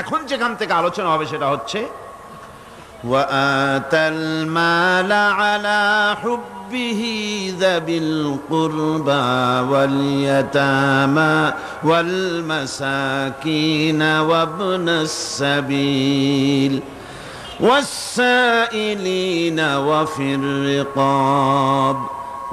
এখন যেখান থেকে আলোচনা হবে সেটা হচ্ছে وآتى المال على حبه ذوي القربى واليتامى والمساكين وابن السبيل والسائلين وفي الرقاب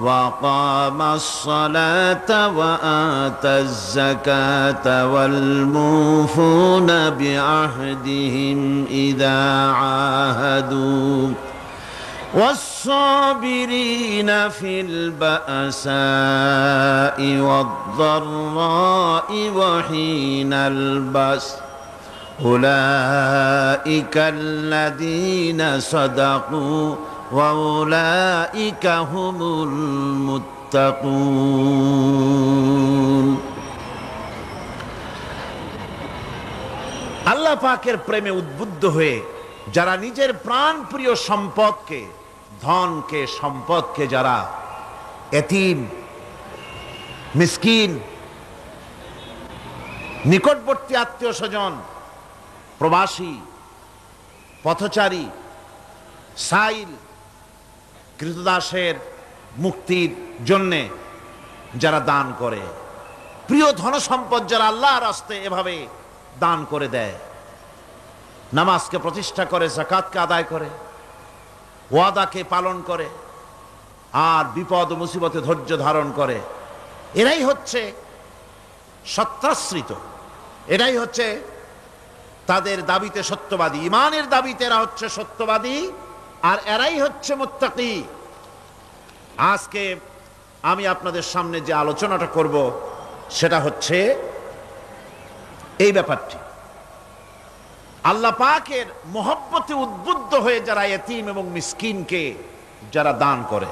وأقام الصلاة وآتى الزكاة والموفون بعهدهم إذا عاهدوا والصابرين في البأساء والضراء وحين البأس أولئك الذين صدقوا وأولئك هم المتقون আল্লাহ পাকের প্রেমে উদ্বুদ্ধ হয়ে যারা নিজের প্রাণ প্রিয় সম্পদকে, ধনকে, সম্পদকে যারা এতিম, মিসকিন, নিকটবর্তী আত্মীয় স্বজন, প্রবাসী, পথচারী, সাইল, কৃতদাসের মুক্তির জন্যে যারা দান করে, প্রিয় ধনসম্পদ যারা আল্লাহর রাস্তায় এভাবে দান করে দেয়, নামাজকে প্রতিষ্ঠা করে, যাকাতকে আদায় করে, ওয়াদাকে পালন করে, আর বিপদ ও মুসিবতে ধৈর্য ধারণ করে, এরাই হচ্ছে সত্যাশ্রিত, এরাই হচ্ছে তাদের দাবিতে সত্যবাদী, ইমানের দাবিতে এরা হচ্ছে সত্যবাদী, আর এরাই হচ্ছে মুত্তাকি। আজকে আমি আপনাদের সামনে যে আলোচনাটা করব সেটা হচ্ছে এই ব্যাপারটি। আল্লাহ পাকের মহব্বতে উদ্বুদ্ধ হয়ে যারা এতিম এবং মিসকিনকে যারা দান করে,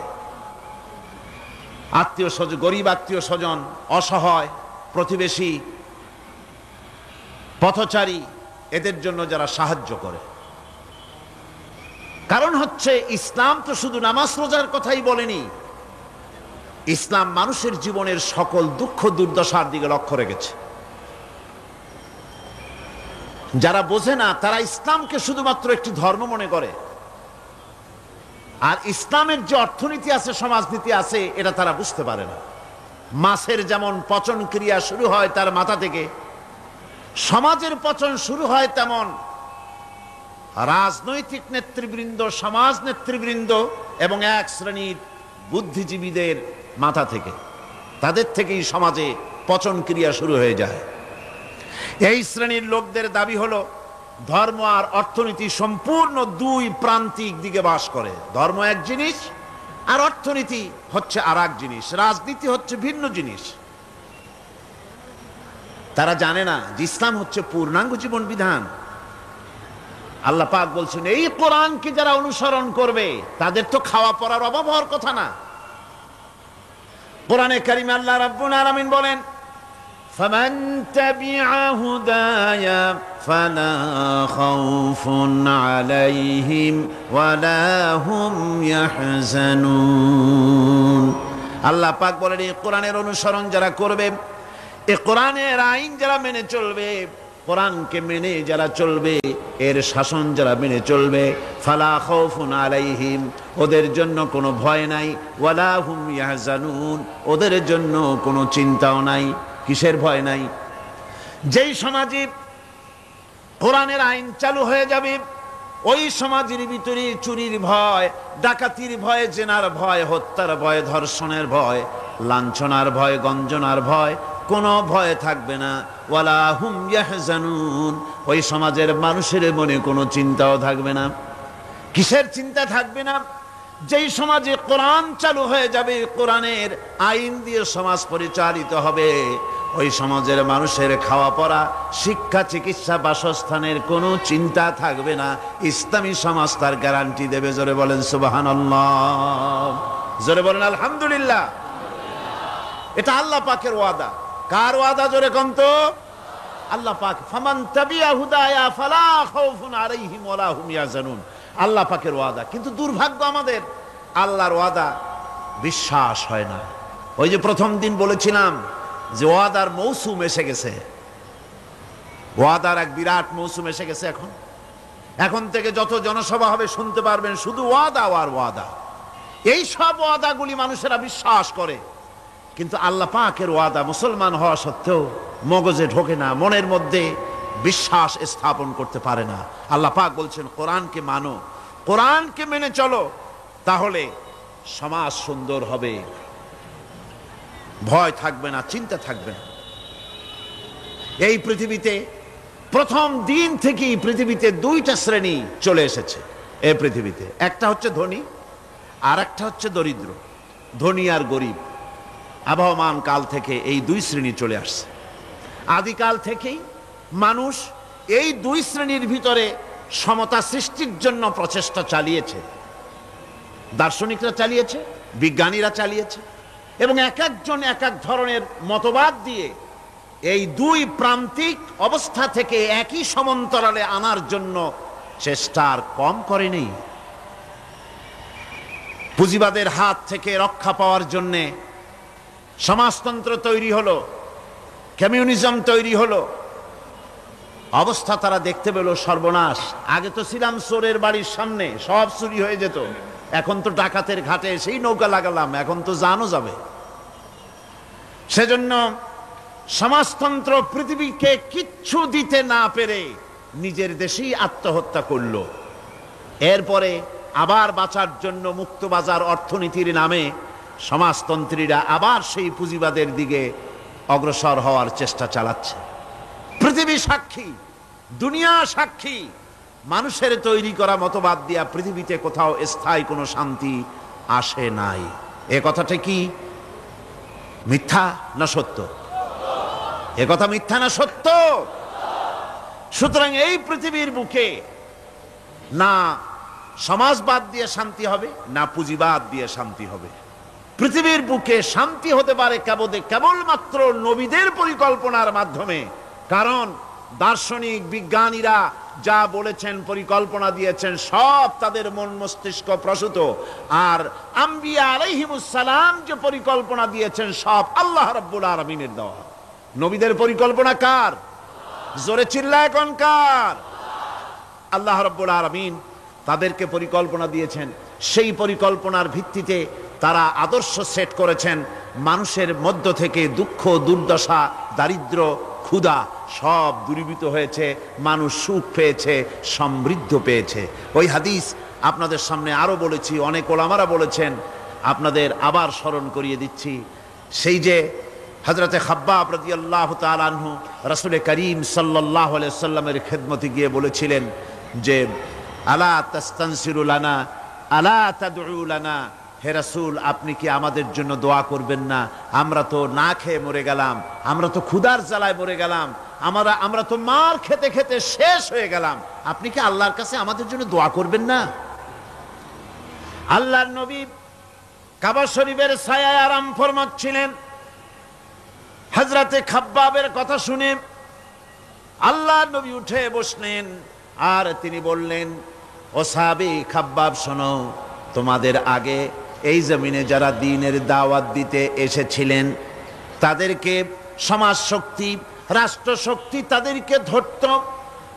আত্মীয় স্বজন, গরিব আত্মীয় স্বজন, অসহায় প্রতিবেশী, পথচারী, এদের জন্য যারা সাহায্য করে। কারণ হচ্ছে ইসলাম তো শুধু নামাজ রোজার কথাই বলেনি, ইসলাম মানুষের জীবনের সকল দুঃখ দুর্দশার দিকে লক্ষ্য রেখেছে। যারা বোঝে না তারা ইসলামকে শুধুমাত্র একটি ধর্ম মনে করে, আর ইসলামের যে অর্থনীতি আছে, সমাজনীতি আছে, এটা তারা বুঝতে পারে না। মাছের যেমন পচন ক্রিয়া শুরু হয় তার মাথা থেকে, সমাজের পচন শুরু হয় তেমন রাজনৈতিক নেতৃবৃন্দ, সমাজ নেতৃবৃন্দ এবং এক শ্রেণীর বুদ্ধিজীবীদের মাথা থেকে, তাদের থেকেই সমাজে পচন ক্রিয়া শুরু হয়ে যায়। এই শ্রেণীর লোকদের দাবি হলো ধর্ম আর অর্থনীতি সম্পূর্ণ দুই প্রান্তিক দিকে বাস করে। ধর্ম এক জিনিস আর অর্থনীতি হচ্ছে আর এক জিনিস, রাজনীতি হচ্ছে ভিন্ন জিনিস। তারা জানে না যে ইসলাম হচ্ছে পূর্ণাঙ্গ জীবন বিধান। আল্লাহ পাক বলছেন এই কোরআনকে যারা অনুসরণ করবে তাদের তো খাওয়া পড়ার অভাব হওয়ার কথা না। কোরআনে কারিমে আল্লাহ রাব্বুল আলামিন বলেন, ফামান তাবিআ হুদায়া ফালা খাউফুন আলাইহিম ওয়ালা হুম ইয়াহজানুন। আল্লাহ পাক বলেন এই কোরআনের অনুসরণ যারা করবে, এই কোরআনের আইন যারা মেনে চলবে, কোরআনকে মেনে যারা চলবে, এর শাসন যারা মেনে চলবে, ফালা খাউফুন আলাইহিম, ওদের জন্য কোনো ভয় নাই, ওয়ালা হুম ইয়াহজানুন, ওদের জন্য কোনো চিন্তাও নাই। কিসের ভয় নাই? যেই সমাজে কোরআনের আইন চালু হয়ে যাবে, ওই সমাজের ভিতরে চুরির ভয়, ডাকাতির ভয়, জেনার ভয়, হত্যার ভয়, ধর্ষণের ভয়, লাঞ্ছনার ভয়, গঞ্জনার ভয়, কোনো ভয় থাকবে না। ওয়ালা হুম ইয়াহজানুন, ওই সমাজের মানুষের মনে কোনো চিন্তাও থাকবে না। কিসের চিন্তা থাকবে না? যেই সমাজে কোরআন চালু হয়ে যাবে, কোরআনের আইন দিয়ে সমাজ পরিচালিত হবে, ওই সমাজের মানুষের খাওয়া পড়া, শিক্ষা, চিকিৎসা, বাসস্থানের কোনো চিন্তা থাকবে না। ইসলামী সমাজ তার গ্যারান্টি দেবে। জোরে বলেন সুবহানাল্লাহ, জোরে বলেন আলহামদুলিল্লাহ। এটা আল্লাহ পাকের ওয়াদা। কার ওয়াদা? জোরে কোন তো? আল্লাহ পাক। ফামান তাবিআ হুদায়া ফালা খাউফুন আলাইহিম ওয়ালা হুম ইয়াহজানুন, আল্লাহ পাকের ওয়াদা। কিন্তু দুর্ভাগ্য আমাদের, আল্লাহর ওয়াদা বিশ্বাস হয় না। ওই যে প্রথম দিন বলেছিলাম যে ওয়াদার মৌসুম এসে গেছে, ওয়াদার এক বিরাট মৌসুম এসে গেছে। এখন থেকে যত জনসভা হবে শুনতে পারবেন শুধু ওয়াদা আর ওয়াদা। এই সব ওয়াদাগুলি মানুষেরা বিশ্বাস করে, কিন্তু আল্লাহ পাকের ওয়াদা মুসলমান হওয়া সত্ত্বেও মগজে ঢোকে না, মনের মধ্যে বিশ্বাস স্থাপন করতে পারে না। আল্লাহ পাক বলছেন কোরআনকে মানো, কোরআনকে মেনে চলো, তাহলে সমাজ সুন্দর হবে, ভয় থাকবে না, চিন্তা থাকবে না। এই পৃথিবীতে প্রথম দিন থেকেই পৃথিবীতে দুইটা শ্রেণী চলে এসেছে। এই পৃথিবীতে একটা হচ্ছে ধনী আর একটা হচ্ছে দরিদ্র, ধনী আর গরিব। আবহমান কাল থেকে এই দুই শ্রেণী চলে আসছে। আদিকাল থেকেই মানুষ এই দুই শ্রেণীর ভিতরে সমতা সৃষ্টির জন্য প্রচেষ্টা চালিয়েছে। দার্শনিকরা চালিয়েছে, বিজ্ঞানীরা চালিয়েছে, এবং এক একজন এক এক ধরনের মতবাদ দিয়ে এই দুই প্রান্তিক অবস্থা থেকে একই সমান্তরালে আনার জন্য চেষ্টা আর কম করেনি। পুঁজিবাদের হাত থেকে রক্ষা পাওয়ার জন্যে সমাজতন্ত্র তৈরি হলো, কমিউনিজম তৈরি হলো। অবস্থা তারা দেখতে পেল সর্বনাশ। আগে তো ছিলাম চোরের বাড়ির সামনে, সব চুরি হয়ে যেত, এখন তো ডাকাতের ঘাটে সেই নৌকা লাগালাম, এখন তো জানও যাবে। সেজন্য সমাজতন্ত্র পৃথিবীকে কিচ্ছু দিতে না পেরে নিজের দেশেই আত্মহত্যা করল। এরপরে আবার বাঁচার জন্য মুক্তবাজার অর্থনীতির নামে সমাজতন্ত্রীরা আবার সেই পুঁজিবাদের দিকে অগ্রসর হওয়ার চেষ্টা চালাচ্ছে। পৃথিবী সাক্ষী, দুনিয়া সাক্ষী, মানুষের তৈরি করা মতবাদ দিয়া পৃথিবীতে কোথাও স্থায়ী কোনো শান্তি আসে নাই। এ কথাটা কি মিথ্যা না সত্য? এ কথা মিথ্যা না সত্য? সুতরাং এই পৃথিবীর বুকে না সমাজবাদ দিয়ে শান্তি হবে, না পুঁজিবাদ দিয়ে শান্তি হবে। পৃথিবীর বুকে শান্তি হতে পারে কেবলমাত্র নবীদের পরিকল্পনার মাধ্যমে। কারণ দার্শনিক বিজ্ঞানীরা যা বলেছেন, পরিকল্পনা দিয়েছেন, সব তাদের মন মস্তিষ্ক প্রসূত। আর আম্বিয়া আলাইহিমুস সালাম যে পরিকল্পনা দিয়েছেন, সব আল্লাহ রাব্বুল আলামিনের দেওয়া। নবীদের পরিকল্পনা কার? জোরে চিল্লায় কোন কার? আল্লাহ রাব্বুল আলামিন তাদেরকে পরিকল্পনা দিয়েছেন। সেই পরিকল্পনার ভিত্তিতে তারা আদর্শ সেট করেছেন। মানুষের মধ্য থেকে দুঃখ, দুর্দশা, দারিদ্র, ক্ষুধা সব দূরীভূত হয়েছে, মানুষ সুখ পেয়েছে, সমৃদ্ধ পেয়েছে। ওই হাদিস আপনাদের সামনে আরো বলেছি, অনেক ওলামারা বলেছেন, আপনাদের আবার স্মরণ করিয়ে দিচ্ছি। সেই যে হযরতে খাব্বাব রাদিয়াল্লাহু তাআলা আনহু রাসূল করিম সাল্লাল্লাহু আলাইহি ওয়াসাল্লামের খেদমতে গিয়ে বলেছিলেন যে আলা তাস্তানসিরু লানা আলা তাদউ লানা, হে রাসূল আপনি কি আমাদের জন্য দোয়া করবেন না? আমরা তো না খেয়ে মরে গেলাম, আমরা তো ক্ষুধার জ্বালায় মরে গেলাম, আমরা তো মার খেতে খেতে শেষ হয়ে গেলাম, আপনি কি আল্লাহর কাছে আমাদের জন্য দোয়া করবেন না? আল্লাহর নবী কাবা শরীফের ছায়ায় আরাম ফরমাচ্ছিলেন। হযরতে খাব্বাবের কথা শুনে আল্লাহর নবী উঠে বসলেন আর তিনি বললেন, ও সাহাবী খাব্বাব শোনো, তোমাদের আগে এই জমিনে যারা দ্বীনের দাওয়াত দিতে এসেছিলেন তাদেরকে সমাজ শক্তি, রাষ্ট্র শক্তি তাদেরকে ধরত।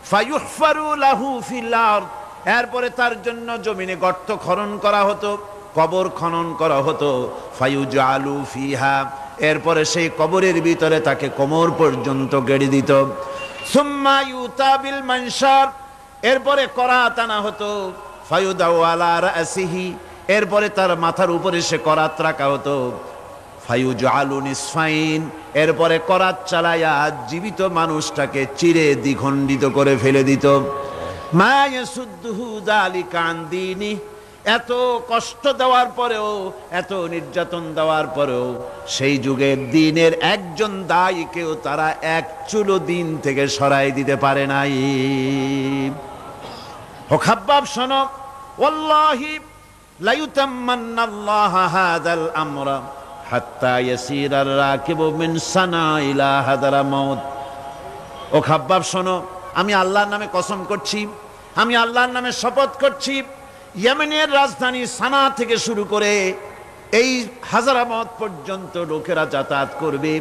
ফায়ুহফারু লাহু ফিল আরদ, এরপরে তার জন্য জমিনে গর্ত খনন করা হতো, কবর খনন করা হতো। ফায়ুজালু ফিহা, এরপরে সেই কবরের ভিতরে তাকে কোমর পর্যন্ত গেড়ে দিত। সুম্মা ইউতা বিল মানশার, এরপরে করাত আনা হতো। ফায়ুদাউ আলা রাসিহি, এরপরে তার মাথার উপরে সে করাত রাখা হতো। ফায়ুজালু নিসফাইন, এরপরে করাত চালায়া জীবিত মানুষটাকে চিরে দ্বিখণ্ডিত করে ফেলে দিত। মা ইয়াসুদ্দুহু যালিকা আন দীনি, এত কষ্ট দেওয়ার পরেও, এত নির্যাতন দেওয়ার পরেও সেই যুগের দ্বীনের একজন দায়ীকেও তারা এক চুলো দ্বীন থেকে সরাই দিতে পারে নাই। ও খাব্বাব শোনো, ওয়াল্লাহি লা ইউতাম্মান্নাল্লাহু হাযাল আমরা হাত্তা ইয়াসিরার রাকিবু মিন সানা ইলা হাদারামাউত। ও খাব্বাব শোনো, আমি আল্লাহর নামে কসম করছি, আমি আল্লাহর নামে শপথ করছি, ইয়েমেনের রাজধানী সানা থেকে শুরু করে এই হাজারামাউত পর্যন্ত লোকেরা যাতায়াত করবে,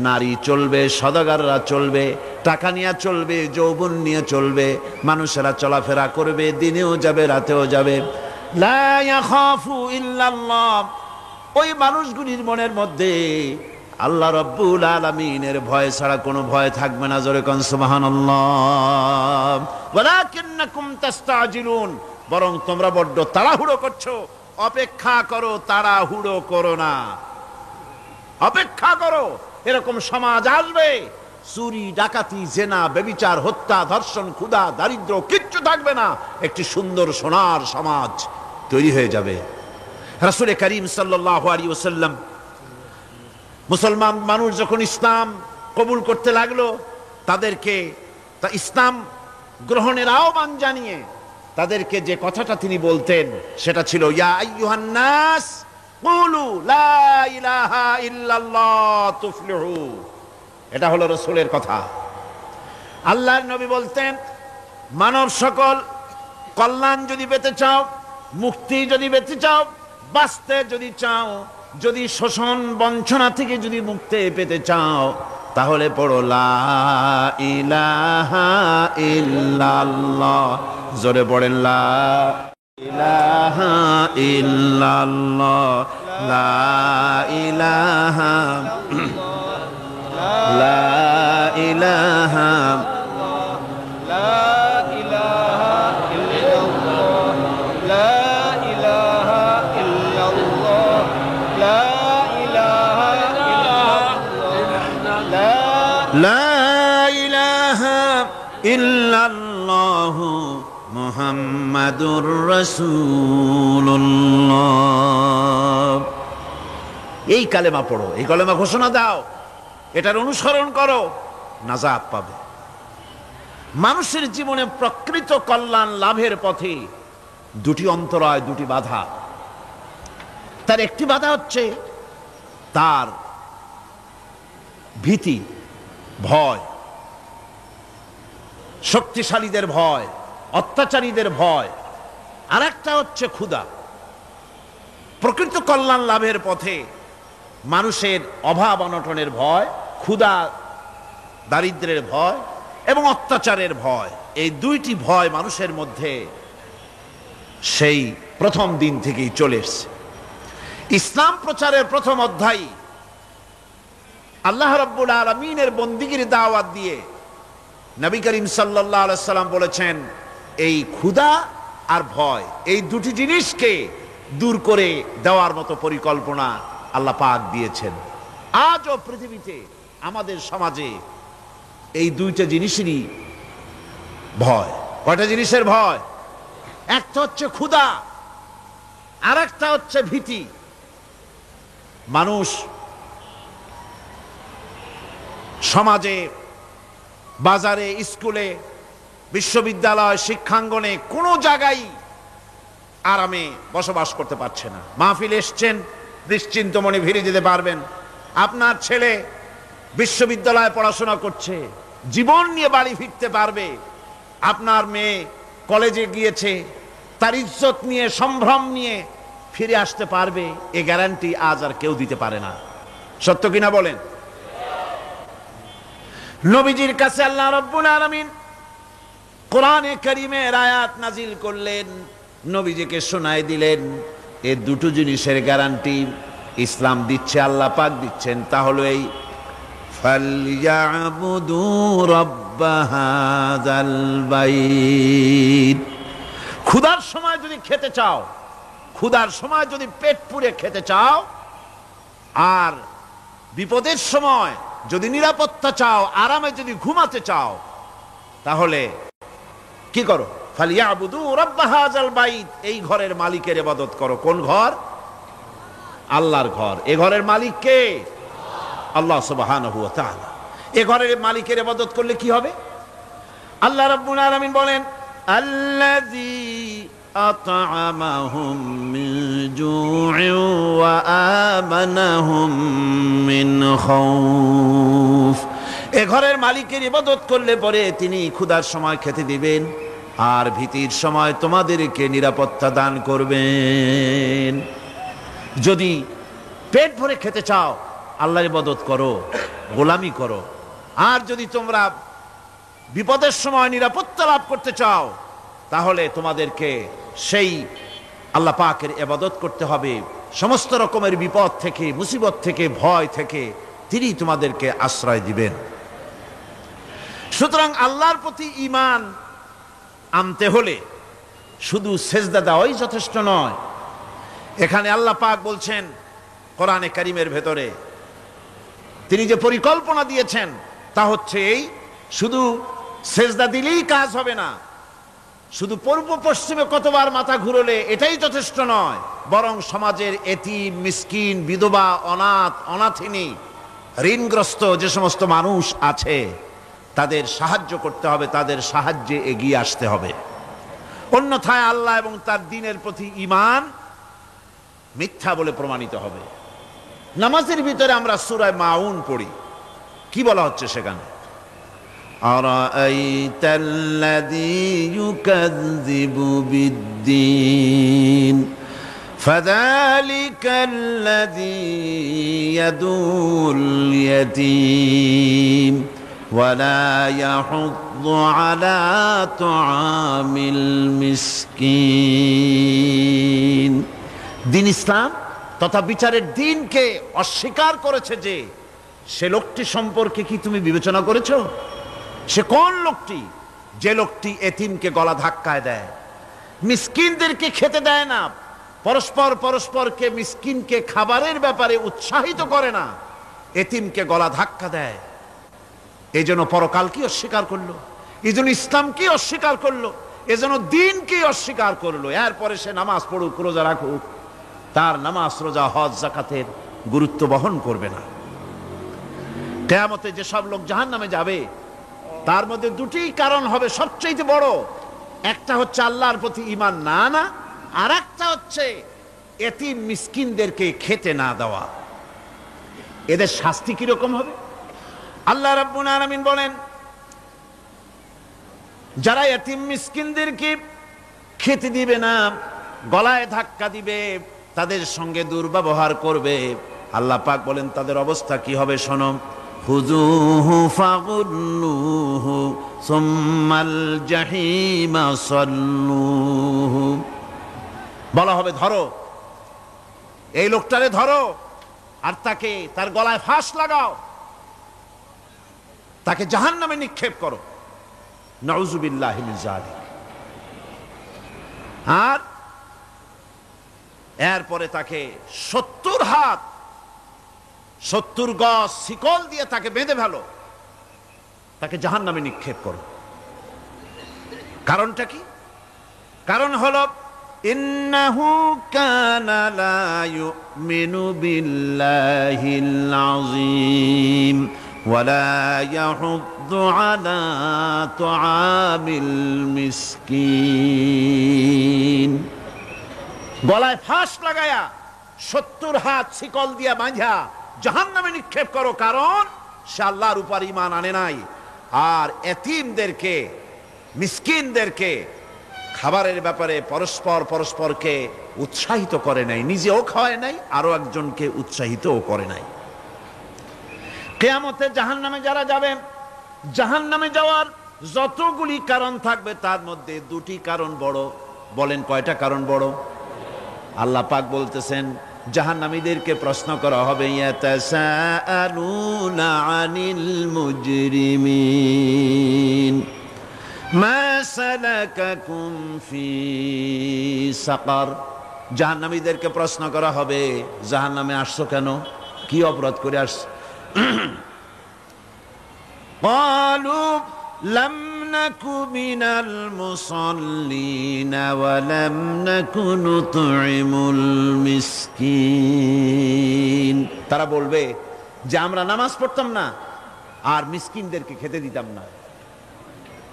নারী চলবে, সওদাগররা চলবে, টাকা নিয়ে চলবে, যৌবন নিয়ে চলবে, মানুষেরা চলাফেরা করবে, দিনেও যাবে রাতেও যাবে। লা ইয়াখাফু ইল্লাল্লাহ, ওই মানুষগুলির মনের মধ্যে আল্লাহ রাব্বুল আলামিনের ভয় ছাড়া কোনো ভয় থাকবে না। জোরে কোন সুবহানাল্লাহ। ওয়ালাকিন্নাকুম তাস্তাজিলুন, বরং তোমরা বড্ড তাড়াহুড়ো করছো। অপেক্ষা করো, তাড়াহুড়ো করো না, অপেক্ষা করো। এরকম সমাজ আসবে, চুরি ডাকাতি জেনা ব্যভিচার হত্যা ধর্ষণ ক্ষুধা দারিদ্র কিচ্ছু থাকবে না, একটি সুন্দর সোনার সমাজ তৈরি হয়ে যাবে। রাসূল করিম সাল্লাল্লাহু আলাইহি ওয়াসাল্লাম মুসলমান মানুষ যখন ইসলাম কবুল করতে লাগলো, তাদেরকে ইসলাম গ্রহণের আহ্বান জানিয়ে তাদেরকে যে কথাটা তিনি বলতেন সেটা ছিল, ইয়া আইয়ুহান নাস কুলু লা ইলাহা ইল্লাল্লাহ তুফলিহু। এটা হলো রাসূলের কথা। আল্লাহর নবী বলতেন, মানব সকল কল্যাণ যদি পেতে চাও, মুক্তি যদি পেতে চাও, বাঁচতে যদি চাও, যদি শোষণ বঞ্চনা থেকে যদি মুক্তি পেতে চাও, তাহলে পড়ো লা ইলাহা ইল্লাল্লাহ। জোরে পড়েন লা ইলাহা ইল্লাল্লাহ, লা ইলাহা লা ইলাহা লা ইলাহা ইল্লাল্লাহু মুহাম্মাদুর রাসূলুল্লাহ। এই কালেমা পড়ো, এই কালেমা ঘোষণা দাও, এটার অনুসরণ করো, নাজাত পাবে। মানুষের জীবনে প্রকৃত কল্যাণ লাভের পথে দুটি অন্তরায়, দুটি বাধা। তার একটি বাধা হচ্ছে তার ভীতি, ভয়, শক্তিশালীদের ভয়, অত্যাচারীদের ভয়। আর একটা হচ্ছে ক্ষুধা। প্রকৃত কল্যাণ লাভের পথে মানুষের অভাব অনটনের ভয়, ক্ষুধা দারিদ্র্যের ভয় এবং অত্যাচারের ভয়, এই দুইটি ভয় মানুষের মধ্যে সেই প্রথম দিন থেকেই চলে এসেছে। ইসলাম প্রচারের প্রথম অধ্যায় আল্লাহ রাব্বুল আলামিনের বন্দিগির দাওয়াত দিয়ে নবী করিম সাল্লাল্লাহু আলাইহি সাল্লাম বলেছেন, এই ক্ষুধা আর ভয়, এই দুটি জিনিসকে দূর করে দেওয়ার মতো পরিকল্পনা আল্লাহ পাক দিয়েছেন। আজও পৃথিবীতে আমাদের সমাজে এই দুইটা জিনিসেরই ভয়। কয়টা জিনিসের ভয়? একটা হচ্ছে ক্ষুধা, আর একটা হচ্ছে ভীতি। মানুষ সমাজে, বাজারে, স্কুলে, বিশ্ববিদ্যালয়, শিক্ষাঙ্গনে কোনো জায়গায় আরামে বসবাস করতে পারছে না। মাহফিল এসছেন, নিশ্চিন্ত মনে ফিরে যেতে পারবেন। আপনার ছেলে বিশ্ববিদ্যালয়ে পড়াশোনা করছে, জীবন নিয়ে বাড়ি ফিরতে পারবে। আপনার মেয়ে কলেজে গিয়েছে, তার ইজ্জত নিয়ে, সম্ভ্রম নিয়ে ফিরে আসতে পারবে, এ গ্যারান্টি আজ আর কেউ দিতে পারে না। সত্য কিনা বলেন? নবীজির কাছে আল্লাহ রাব্বুল আলামিন কোরআনে কারীমের আয়াত নাজিল করলেন, নবীজিকে শোনায় দিলেন। এই দুটো জিনিসের গ্যারান্টি ইসলাম দিচ্ছে, আল্লাহ পাক দিচ্ছেন। তা হলো এই ফালইয়াবুদু রাব্ব হাযাল বাইত। ক্ষুধার সময় যদি খেতে চাও, ক্ষুধার সময় যদি পেট পুরে খেতে চাও, আর বিপদের সময় যদি নিরাপত্তা চাও, আরামে যদি ঘুমাতে চাও, তাহলে কি করো? ফালিয়াবুদু রাব্ব হাযাল বাইত, এই ঘরের মালিকের ইবাদত করো। কোন ঘর? আল্লাহর ঘর। এ ঘরের মালিক কে? আল্লাহ সুবহানাহু ওয়া তাআলা। এ ঘরের মালিকের ইবাদত করলে কি হবে? আল্লাহ রাব্বুল আলামিন বলেন, আল্লাযী আত'আমাহুম মিন জু'ইন ওয়া আমানাহুম মিন খাউফ। এ ঘরের মালিকের ইবাদত করলে পরে তিনি ক্ষুধার সময় খেতে দিবেন, আর ভীতির সময় তোমাদেরকে নিরাপত্তা দান করবেন। যদি পেট ভরে খেতে চাও, আল্লাহর ইবাদত করো, গোলামি করো। আর যদি তোমরা বিপদের সময় নিরাপত্তা লাভ করতে চাও, তাহলে তোমাদেরকে সেই আল্লাহ পাকের ইবাদত করতে হবে। সমস্ত রকমের বিপদ থেকে, মুসিবত থেকে, ভয় থেকে তিনি তোমাদেরকে আশ্রয় দিবেন। সুতরাং আল্লাহর প্রতি ঈমান আনতে হলে শুধু সেজদা দেওয়াই যথেষ্ট নয়। এখানে আল্লাহ পাক বলছেন কোরআনে কারীমের ভেতরে, তিনি যে পরিকল্পনা দিয়েছেন তা হচ্ছে এই, শুধু সেজদা দিলেই কাজ হবে না, শুধু পূর্ব পশ্চিমে কতবার মাথা ঘুরলে এটাই যথেষ্ট নয়, বরং সমাজের এতিম, মিসকিন, বিধবা, অনাথ, অনাথিনী, ঋণগ্রস্ত যে সমস্ত মানুষ আছে তাদের সাহায্য করতে হবে, তাদের সাহায্যে এগিয়ে আসতে হবে। অন্যথায় আল্লাহ এবং তার দ্বীনের প্রতি ঈমান মিথ্যা বলে প্রমাণিত হবে। নামাজের ভিতরে আমরা সূরা মাউন পড়ি, কি বলা হচ্ছে সেখানে? আরাআইতাল্লাযী ইউকাযযিবু বিদ্দীন ফাযালিকাল্লাযী ইয়াদুল ইয়াতীম ওয়ালা ইয়াহুদ্দু আলা তুআমিল মিসকিন। দ্বীন ইসলাম তথা বিচারের দ্বীনকে অস্বীকার করেছে যে সে লোকটি সম্পর্কে কি তুমি বিবেচনা করেছো? সে কোন লোকটি? যে লোকটি এতিমকে গলা ধাক্কায় দেয়, মিসকিনদেরকে খেতে দেয় না, পরস্পরকে মিসকিনকে খাবারের ব্যাপারে উৎসাহিত করে না, এতিমকে গলা ধাক্কা দেয়। এই জন্য পরকালকে অস্বীকার করলো, এই জন্য ইসলামকে অস্বীকার করলো, এই জন্য দ্বীনকে অস্বীকার করলো। এরপরে সে নামাজ পড়ুক, রোজা রাখুক, তার নামাজ, রোজা, হজ, যাকাতের গুরুত্ব বহন করবে না। কিয়ামতে যেসব লোক জাহান্নামে যাবে তার মধ্যে দুটি কারণ হবে সবচেয়ে বড়। একটা হচ্ছে আল্লাহর প্রতি ঈমান না আনা, আর একটা হচ্ছে এতিম মিসকিনদেরকে খেতে না দেওয়া। এদের শাস্তি কিরকম হবে? আল্লাহ রাব্বুল আলামিন বলেন, যারা এতিম মিসকিনদেরকে খেতে দিবে না, গলায় ধাক্কা দিবে, তাদের সঙ্গে দুর্ব্যবহার করবে, আল্লাহ পাক বলেন তাদের অবস্থা কি হবে শোনো। খুযূহু ফাগুল্লুহু সুম্মাল জাহিমা সাল্লুহু। বলা হবে ধরো, এই লোকটারে ধরো, আর তাকে, তার গলায় ফাঁস লাগাও, তাকে জাহান্নামে নিক্ষেপ করো। নাউযুবিল্লাহি মিন যালিক। আর এরপরে তাকে 70 হাত 70 গজ শিকল দিয়ে তাকে বেঁধে ফেলো, তাকে জাহান্নামে নিক্ষেপ করো। কারণটা কি? কারণ হলো ইন্নাহু কানা লা ইউমিনু বিল্লাহিল আযীম ওয়া লা ইয়াহুদ্দু আলা তুআমিল মিসকিন। গলায় ফাঁস লাগায়া 70 হাত শিকল দিয়া বাঁধা জাহান্নামে নিক্ষেপ করো, কারণ সে আল্লাহর উপর ঈমান আনে নাই, আর এতিমদেরকে, মিসকিনদেরকে খাবারের ব্যাপারে পরস্পরকে উৎসাহিত করে নাই, নিজেও খাওয়ায় নাই, আরো একজনকে উৎসাহিতও করে নাই। কিয়ামতে জাহান্নামে যারা যাবে, জাহান্নামে যাওয়ার যতগুলি কারণ থাকবে তার মধ্যে দুটি কারণ বড়। বলেন কয়টা কারণ বড়? আল্লাহ পাক বলতেছেন জাহান্নামীদেরকে প্রশ্ন করা হবে, ইয়াতাসাআলুনা আনিল মুজরিমিন মা সালাকাকুম ফি সাকার। জাহান্নামীদেরকে প্রশ্ন করা হবে, জাহান্নামে আসছো কেন, কি অপরাধ করে আসছো? ক্বালু লাম নাকু মিনাল মুসাল্লিন ওয়া লাম নাকু নুতঈমুল মিসকিন। তারা বলবে যে আমরা নামাজ পড়তাম না আর মিসকিনদেরকে খেতে দিতাম না।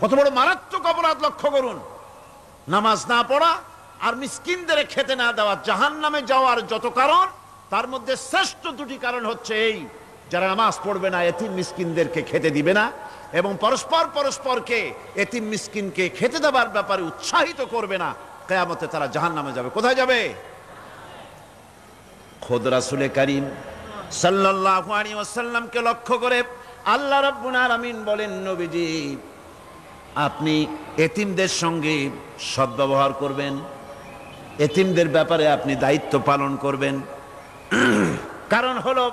কত বড় মারাত্মক অপরাধ লক্ষ্য করুন। নামাজ না পড়া আর মিসকিনদের খেতে না দেওয়া জাহান্নামে যাওয়ার যত কারণ, তার মধ্যে শ্রেষ্ঠ দুটি কারণ হচ্ছে এই, যারা নামাজ পড়বে না, এতিম মিসকিনদেরকে খেতে দিবে না, এবং পরস্পরকে এতিম মিসকিনকে খেতে দেওয়ার ব্যাপারে উৎসাহিত করবে না, কিয়ামতে তারা জাহান্নামে যাবে। কোথায় যাবে? খোদ রাসূলে কারীম সাল্লাল্লাহু আলাইহি ওয়াসাল্লামকে লক্ষ্য করে আল্লাহ রাব্বুল আলামিন বলেন, নবীজি আপনি এতিমদের সঙ্গে সদ্ব্যবহার করবেন, এতিমদের ব্যাপারে আপনি দায়িত্ব পালন করবেন। কারণ হলো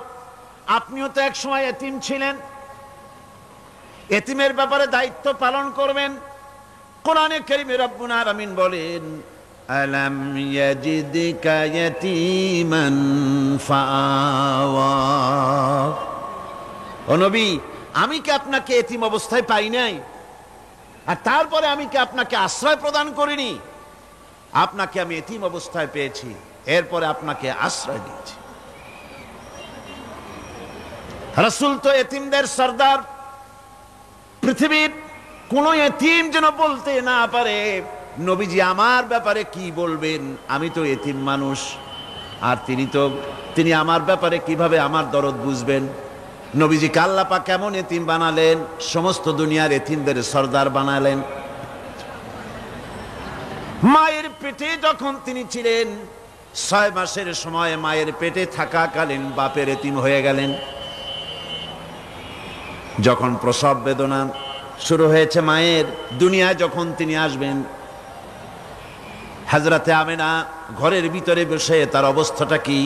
আপনিও তো এক সময় এতিম ছিলেন, এতিমের ব্যাপারে দায়িত্ব পালন করবেন। কোরআনে কারীমে রব্বুল আলামিন বলেন, আলাম ইয়াজিদকা ইয়াতীমান ফাআওয়া। ও নবী, আমি কি আপনাকে এতিম অবস্থায় পাই নাই? আর তারপরে আমি কি আপনাকে আশ্রয় প্রদান করিনি? আপনাকে আমি এতিম অবস্থায় পেয়েছি, এরপরে আপনাকে আশ্রয় দিয়েছি। রাসূল তো এতিমদের সরদার। পৃথিবীর কোন এতিম যেন বলতে না পারে, নবীজি আমার ব্যাপারে কি বলবেন, আমি তো এতিম মানুষ, আর তিনি আমার ব্যাপারে কিভাবে আমার দরদ বুঝবেন। নবীজিকে আল্লাহ পাক কেমন এতিম বানালেন, সমস্ত দুনিয়ার এতিমদের সরদার বানালেন। মায়ের পেটে যখন তিনি ছিলেন, 6 মাসের সময় মায়ের পেটে থাকাকালীন বাপের এতিম হয়ে গেলেন। যখন প্রসব বেদনা শুরু হয়েছে মায়ের, দুনিয়ায় যখন তিনি আসবেন, হযরতে আমেনা ঘরের ভিতরে বসে তার অবস্থাটা কি?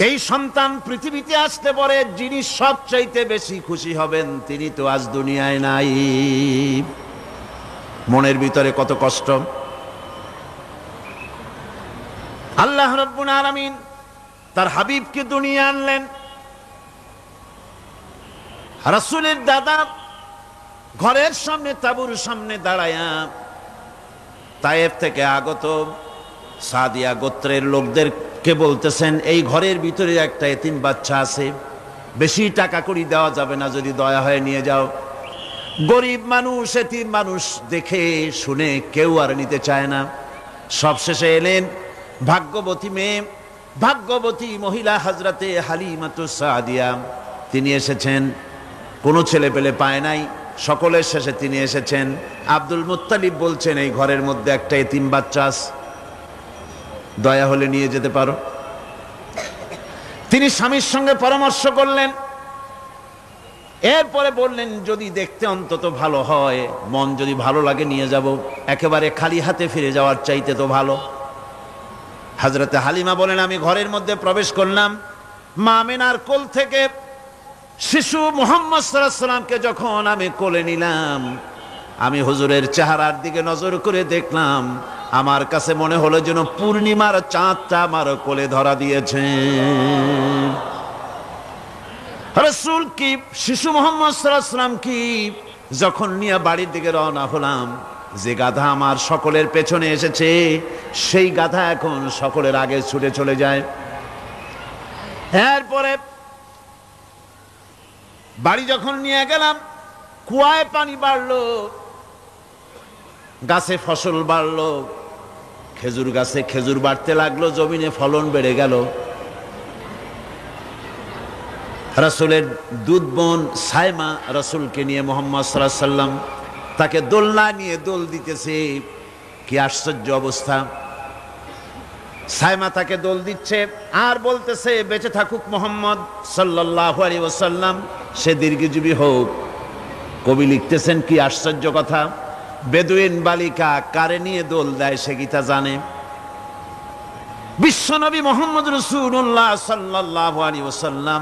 এই সন্তান পৃথিবীতে আসতে পরে যিনি সবচাইতে বেশি খুশি হবেন, তিনি তো আজ দুনিয়ায় নাই। মনের ভিতরে কত কষ্ট। আল্লাহ রাব্বুল আলামিন তার হাবিবকে দুনিয়া আনলেন। রাসূলের দাদা ঘরের সামনে তাঁবুর সামনে দাঁড়ায়া তায়েফ থেকে আগত সাদিয়া গোত্রের লোকদেরকে বলতেছেন, এই ঘরের ভিতরে একটা এতিম বাচ্চা আছে, বেশি টাকা কড়ি দেওয়া যাবে না, যদি দয়া হয় নিয়ে যাও। গরিব মানুষ, এতিম মানুষ দেখে শুনে কেউ আর নিতে চায় না। সবশেষে এলেন ভাগ্যবতী মেয়ে, ভাগ্যবতী মহিলা হযরতে হালিমাতুস সাদিয়া। তিনি এসেছেন, কোনো ছেলে পেলে পায় নাই, সকলের শেষে তিনি এসেছেন। আব্দুল মুত্তালিব বলছেন, এই ঘরের মধ্যে একটা এতিম বাচ্চা আছে, দয়া হলে নিয়ে যেতে পারো। তিনি স্বামীর সঙ্গে পরামর্শ করলেন, এরপরে বললেন, যদি দেখতে অন্তত ভালো হয়, মন যদি ভালো লাগে নিয়ে যাব, একেবারে খালি হাতে ফিরে যাওয়ার চাইতে তো ভালো। হযরতে হালিমা বলেন, আমি ঘরের মধ্যে প্রবেশ করলাম, মা আমেনার কোল থেকে শিশু মুহাম্মদ সাল্লাল্লাহু আলাইহি সাল্লামকে যখন আমি কোলে নিলাম, আমি হুজুরের চেহারার দিকে নজর করে দেখলাম, আমার কাছে মনে হলো যেন পূর্ণিমার চাঁদটা আমার কোলে ধরা দিয়েছে। রাসূল কি শিশু মুহাম্মদ সাল্লাল্লাহু আলাইহি সাল্লাম কি যখন নিয়ে বাড়ির দিকে রওনা হলাম, যে গাধা আমার সকলের পেছনে এসেছে, সেই গাধা এখন সকলের আগে ছুটে চলে যায়। এরপরে বাড়ি যখন নিয়ে গেলাম, কুয়ায় পানি বাড়লো, গাছে ফসল বাড়লো, খেজুর গাছে খেজুর বাড়তে লাগলো, জমিনে ফলন বেড়ে গেল। রাসূলের দুধ বোন সাইমা রাসূলকে নিয়ে মুহাম্মদ সাল্লাল্লাহু আলাইহি সাল্লাম তাকে দোলনা নিয়ে দোল দিতেছে। কি আশ্চর্য অবস্থা! সাইমা তাকে দোল দিচ্ছে আর বলতেছে, বেঁচে থাকুক মুহাম্মদ সাল্লাল্লাহু আলাইহি ওয়াসাল্লাম, সে দীর্ঘজীবী হোক। কবি লিখতেছেন, কি আশ্চর্য কথা! বেদুইন বালিকা কারে নিয়ে দোল দেয় সে কি তা জানে? বিশ্বনবী মুহাম্মদ রাসূলুল্লাহ সাল্লাল্লাহু আলাইহি ওয়াসাল্লাম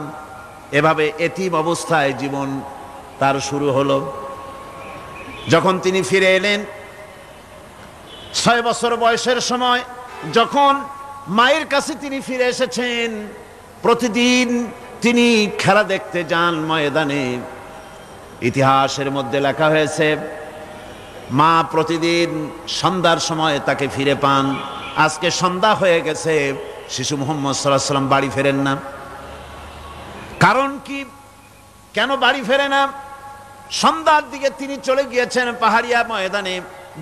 এভাবে এতিম অবস্থায় জীবন তার শুরু হলো। যখন তিনি ফিরে এলেন 6 বছর বয়সের সময়, যখন মায়ের কাছে তিনি ফিরে এসেছেন, প্রতিদিন তিনি খেলা দেখতে যান ময়দানে। ইতিহাসের মধ্যে লেখা হয়েছে, মা প্রতিদিন সন্ধ্যার সময় তাকে ফিরে পান। আজকে সন্ধ্যা হয়ে গেছে, শিশু মুহাম্মদ সাল্লাল্লাহু আলাইহি সাল্লাম বাড়ি ফেরেন না। কারণ কি, কেন বাড়ি ফেরে না? সন্ধ্যার দিকে তিনি চলে গিয়েছেন পাহাড়িয়া ময়দানে,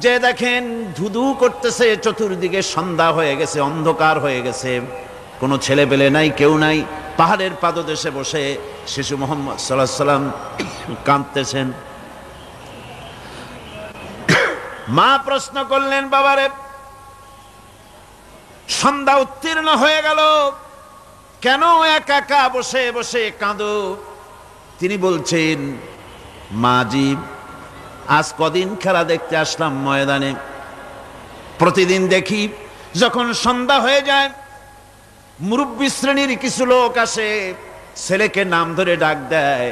যে দেখেন ধুধু করতেছে চতুর্দিকে, সন্ধ্যা হয়ে গেছে, অন্ধকার হয়ে গেছে, কোনো ছেলে পেলে নাই, কেউ নাই। পাহাড়ের পাদদেশে বসে শিশু মুহাম্মদ সাল্লাল্লাহু আলাইহি সাল্লাম কাঁদতেছেন। মা প্রশ্ন করলেন, বাবারে, সন্ধ্যা উত্তীর্ণ হয়ে গেল, কেন একা একা বসে বসে কাঁদো? তিনি বলছেন, মাজি, আজ কদিন খেলা দেখতে আসলাম ময়দানে, প্রতিদিন দেখি যখন সন্ধ্যা হয়ে যায় মুরব্বী শ্রেণীর কিছু লোক আসে, ছেলেকে নাম ধরে ডাক দেয়,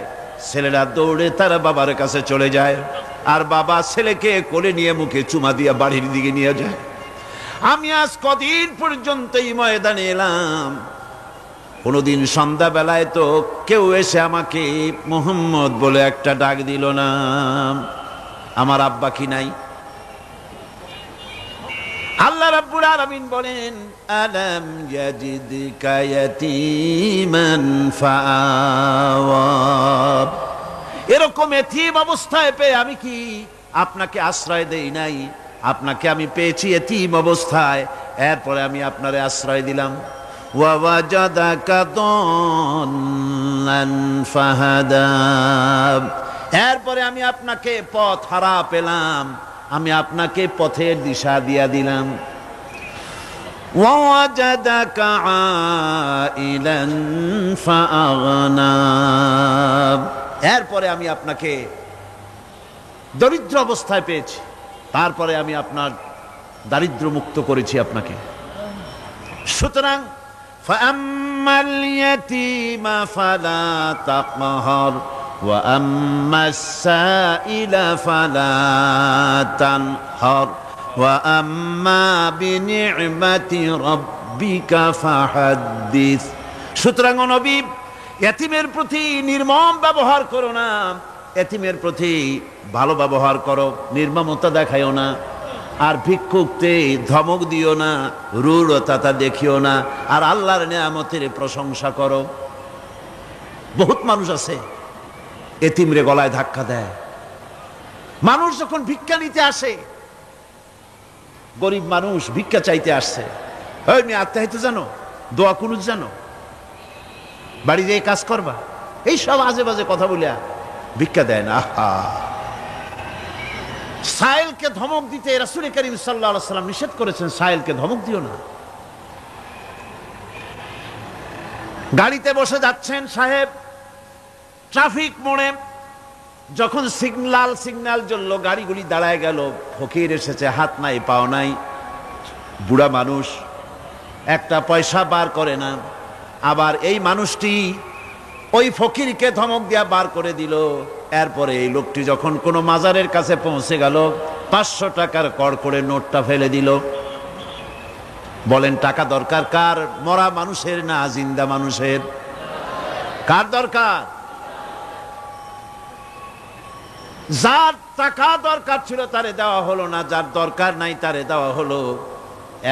ছেলেরা দৌড়ে তার বাবার কাছে চলে যায়, আর বাবা ছেলেকে কোলে নিয়ে মুখে চুমা দিয়ে বাড়ির দিকে নিয়ে যায়। আমি আজ কদিন পর্যন্ত এই ময়দানে এলাম, কোনোদিন সন্ধ্যাবেলায় তো কেউ এসে আমাকে মোহাম্মদ বলে একটা ডাক দিল না। আমার আব্বা কি নাই? আল্লাহ রাব্বুল আলামিন বলেন, আলাম ইয়াজিদকা ইয়াতীমান ফাআওয়া। এরকম এতিম অবস্থায় পেয়ে আমি কি আপনাকে আশ্রয় দেই নাই? আপনাকে আমি পেয়েছি এতিম অবস্থায়, এরপরে আমি আপনারে আশ্রয় দিলাম। ওয়া ওয়াজাদাকা দাল্লান ফাহাদা। এরপরে আমি আপনাকে পথ হারা পেলাম, আমি আপনাকে পথের দিশা দিয়া দিলাম। ওয়া ওয়াজাদাকা আইলান ফাআগনা। এরপরে আমি আপনাকে দরিদ্র অবস্থায় পেয়েছি, তারপরে আমি আপনার দারিদ্র মুক্ত করেছি আপনাকে। সুতরাং ফাআম্মাল ইয়াতীমা ফালা তাকহার ওয়া আম্মাস সাইলা ফালা তানহার ওয়া আম্মা বিনি'মাতি রাব্বিকা ফাহাদ্দিস। সুতরাং নবী, এতিমের প্রতি নির্মম ব্যবহার করো না, এতিমের প্রতি ভালো ব্যবহার করো, নির্মমতা দেখাইও না। আর ভিক্ষুককে ধমক দিও না, রূঢ়তা দেখিও না, আর আল্লাহর নিয়ামতের প্রশংসা করো। বহুত মানুষ আছে এতিমরে গলায় ধাক্কা দেয়। মানুষ যখন ভিক্ষা নিতে আসে, গরিব মানুষ ভিক্ষা চাইতে আসছে, ওই মেয়ে আত্মাহিত জানো, দোয়া কুনুত জানো, বাড়ি যেয়ে কাজ করবা, এই সব আজে বাজে কথা বলিয়া ভিক্ষা দেয় না। আহা, সাইলকে ধমক দিতে রাসূল করিম সাল্লাল্লাহু আলাইহি ওয়াসাল্লাম নিষেধ করেছেন, সাইলকে ধমক দিও না। গাড়িতে বসে যাচ্ছেন সাহেব, ট্রাফিক মোড়ে যখন সিগন্যাল জ্বলল, গাড়িগুলি দাঁড়ায় গেল, ফকির এসেছে, হাত নাই পাও নাই, বুড়া মানুষ, একটা পয়সা বার করে না। আবার এই মানুষটি ওই ফকিরকে ধমক দিয়া বার করে দিল। এরপরে এই লোকটি যখন কোনো মাজারের কাছে পৌঁছে গেল, 500 টাকার কড়কড়ে নোটটা ফেলে দিল। বলেন টাকা দরকার কার? মরা মানুষের না জিন্দা মানুষের? কার দরকার? যার টাকা দরকার ছিল তারে দেওয়া হলো না, যার দরকার নাই তারে দেওয়া হলো।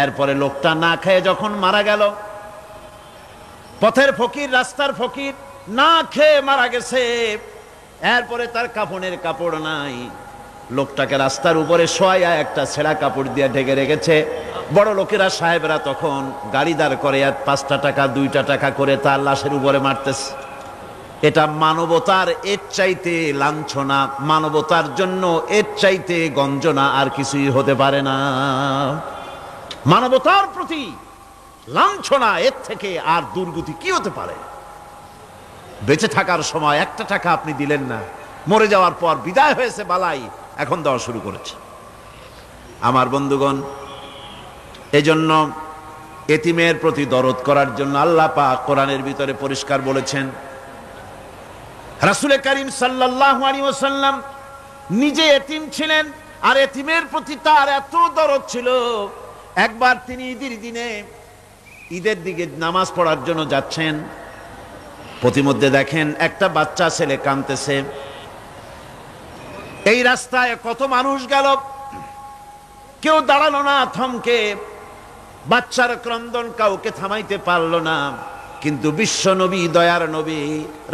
এরপরে লোকটা না খেয়ে যখন মারা গেল, পথের ফকির, রাস্তার ফকির, না খেয়ে মারা গেছে। এরপরে তার কাফনের কাপড় নাই, লোকটাকে রাস্তার উপরে শোয়া একটা ছেঁড়া কাপড় দিয়ে ঢেকে রেখেছে। বড় লোকেরা, সাহেবরা তখন গাড়ি দাঁড় করে 5টা টাকা 2টা টাকা করে তার লাশের উপরে মারতেছে। এটা মানবতার এর চাইতে লাঞ্ছনা, মানবতার জন্য এর চাইতে গঞ্জনা আর কিছুই হতে পারে না। মানবতার প্রতি লাঞ্ছনা এর থেকে আর দুর্গতি কি হতে পারে? বেঁচে থাকার সময় 1টা টাকা আপনি দিলেন না, মরে যাওয়ার পর বিদায় হয়েছে বালাই, এখন দেওয়া শুরু করেছে। আমার বন্ধুগণ, এজন্য এতিমের প্রতি দরদ করার জন্য আল্লাহ পাক কোরআনের ভিতরে পরিষ্কার বলেছেন। রাসূল করিম সাল্লাল্লাহু আলাইহি ওয়াসাল্লাম নিজে এতিম ছিলেন, আর এতিমের প্রতি তার এত দরদ ছিল, একবার তিনি ঈদের দিকে নামাজ পড়ার জন্য যাচ্ছেন, প্রতিমধ্যে দেখেন একটা বাচ্চা ছেলে কাঁদতেছে। এই রাস্তায় কত মানুষ গেল, কেউ দাঁড়ালো না থমকে, বাচ্চার ক্রন্দন কাউকে থামাইতে পারলো না। কিন্তু বিশ্ব নবী, দয়ার নবী